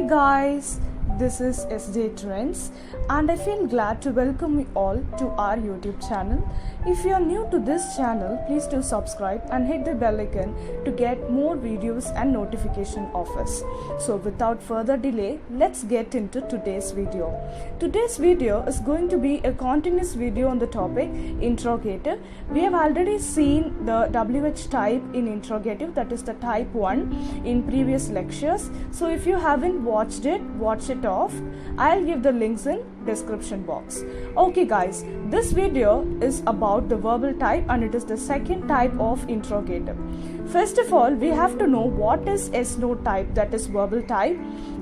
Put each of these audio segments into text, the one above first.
guys, this is SJ Trends and I feel glad to welcome you all to our YouTube channel. If you are new to this channel, please do subscribe and hit the bell icon to get more videos and notification of us. So without further delay, let's get into today's video. Today's video is going to be a continuous video on the topic interrogative. We have already seen the WH type in interrogative, that is the type 1 in previous lectures. So if you haven't watched it, watch it off. I'll give the links in description box. Okay guys, this video is about the verbal type and it is the second type of interrogative. First of all, we have to know what is yes/no type, that is verbal type,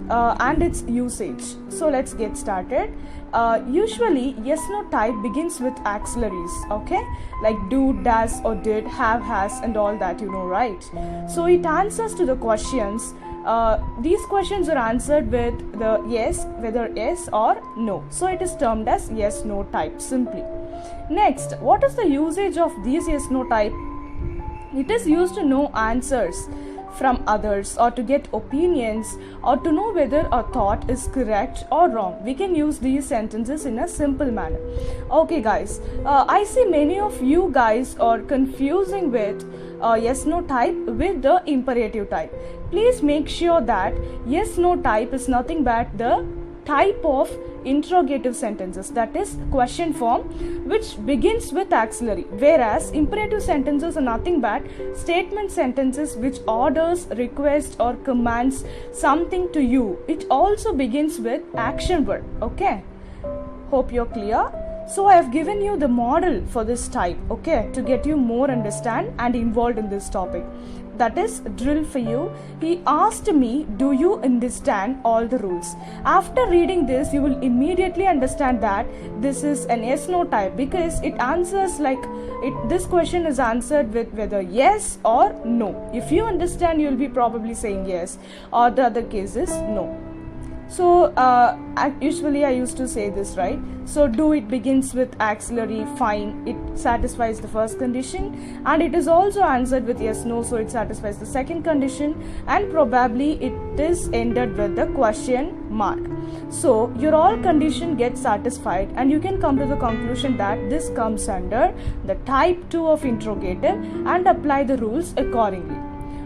and its usage. So let's get started. Usually yes/no type begins with auxiliaries, okay, like do, does or did, have, has and all that, you know, right? So it answers to the questions. These questions are answered with the yes, whether yes or no. So it is termed as yes/no type simply. Next, what is the usage of these yes/no type? It is used to know answers from others or to get opinions or to know whether a thought is correct or wrong. We can use these sentences in a simple manner. Okay guys, I see many of you guys are confusing with yes/no type with the imperative type. Please make sure that yes/no type is nothing but the type of interrogative sentences, that is question form, which begins with auxiliary, whereas imperative sentences are nothing but statement sentences which orders, requests or commands something to you. It also begins with action word. Okay, hope you're clear. So I have given you the model for this type, okay, to get you more understand and involved in this topic. That is drill for you. He asked me, do you understand all the rules? After reading this, you will immediately understand that this is an yes/no type because it answers like this question is answered with whether yes or no. If you understand, you will be probably saying yes, or the other case is no. So usually I used to say this, right? So do, it begins with auxiliary, fine, it satisfies the first condition, and it is also answered with yes, no, so it satisfies the second condition, and probably it is ended with the question mark. So your all condition gets satisfied and you can come to the conclusion that this comes under the type 2 of interrogative and apply the rules accordingly.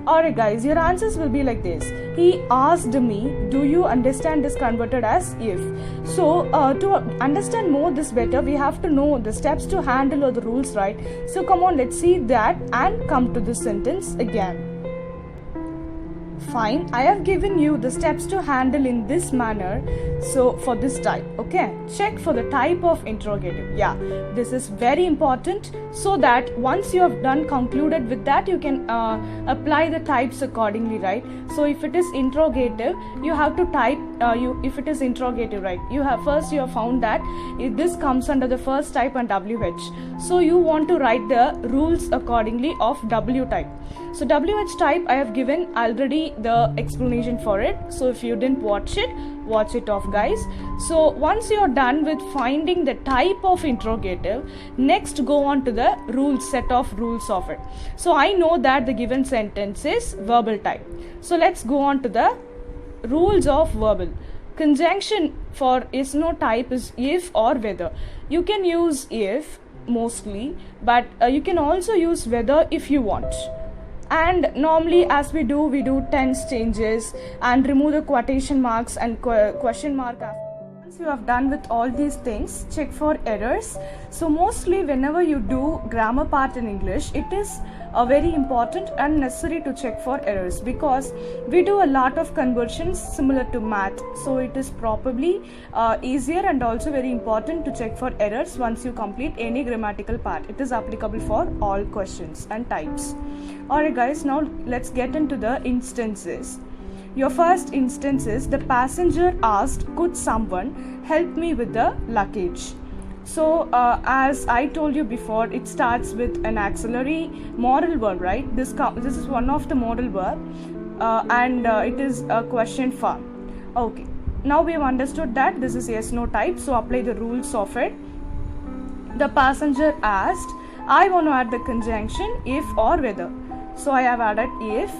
Alright guys, your answers will be like this. He asked me, do you understand, is converted as if. So to understand more this better, we have to know the steps to handle or the rules, right? So come on, let's see that and come to this sentence again. Fine, I have given you the steps to handle in this manner. So for this type, okay, check for the type of interrogative. Yeah, this is very important so that once you have done concluded with that, you can apply the types accordingly, right? So if it is interrogative, you have to type if it is interrogative, right, you have found that this comes under the first type and WH. So you want to write the rules accordingly of W type. So WH type, I have given already the explanation for it. So if you didn't watch it off guys. So once you're done with finding the type of interrogative, next go on to the rules, set of rules of it. So I know that the given sentence is verbal type. So let's go on to the rules of verbal. Conjunction for yes/no type is if or whether. You can use if mostly, but you can also use whether if you want. And normally as we do tense changes and remove the quotation marks and question mark after. Once you have done with all these things, check for errors. So mostly whenever you do grammar part in English, it is very important and necessary to check for errors because we do a lot of conversions similar to math. So it is probably easier and also very important to check for errors once you complete any grammatical part. It is applicable for all questions and types. Alright guys, now let's get into the instances. Your first instance is the passenger asked, could someone help me with the luggage? So as I told you before, it starts with an auxiliary modal verb, right? This is one of the modal verb and it is a question form. Okay, now we have understood that this is yes/no type, so apply the rules of it. The passenger asked, I want to add the conjunction if or whether. So I have added if.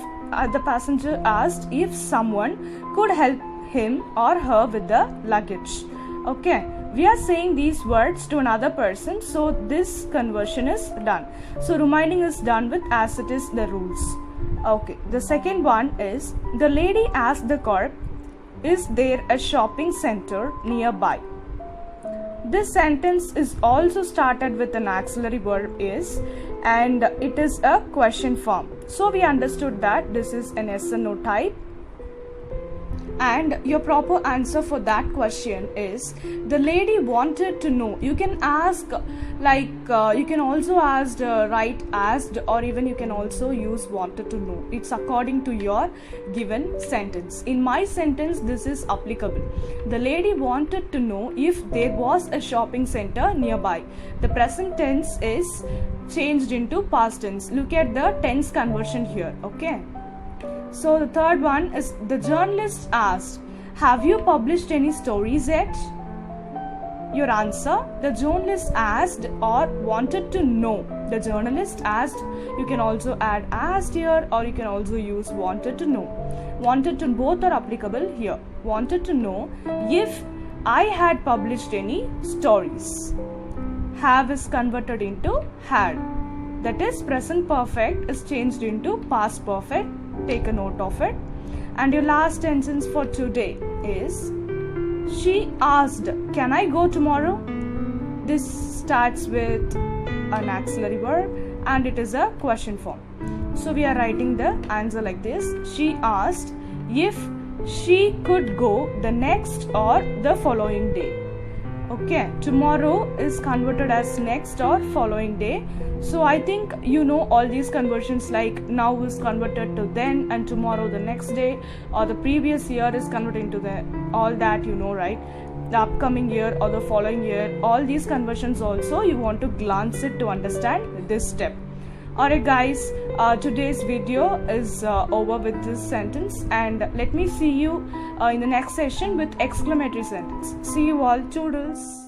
The passenger asked if someone could help him or her with the luggage. Okay, we are saying these words to another person, so this conversion is done. So reminding is done with as it is the rules. Okay, the second one is the lady asked the corpse, is there a shopping center nearby? This sentence is also started with an auxiliary verb is, and it is a question form. So we understood that this is an yes or no type. And your proper answer for that question is the lady wanted to know. You can ask you can also ask right asked, or even you can also use wanted to know. It's according to your given sentence. In my sentence, this is applicable. The lady wanted to know if there was a shopping center nearby. The present tense is changed into past tense. Look at the tense conversion here. Okay. So the third one is the journalist asked, have you published any stories yet? Your answer, the journalist asked or wanted to know. The journalist asked, you can also add asked here, or you can also use wanted to know. Wanted to, both are applicable here. Wanted to know if I had published any stories. Have is converted into had. That is present perfect is changed into past perfect. Take a note of it. And your last sentence for today is she asked, can I go tomorrow? This starts with an auxiliary verb and it is a question form. So we are writing the answer like this. She asked if she could go the next or the following day. Okay, tomorrow is converted as next or following day. So I think you know all these conversions, like now is converted to then, and tomorrow the next day, or the previous year is converted into the, all that you know, right? The upcoming year or the following year, all these conversions also you want to glance it to understand this step. Alright guys, today's video is over with this sentence, and let me see you in the next session with exclamatory sentence. See you all, toodles.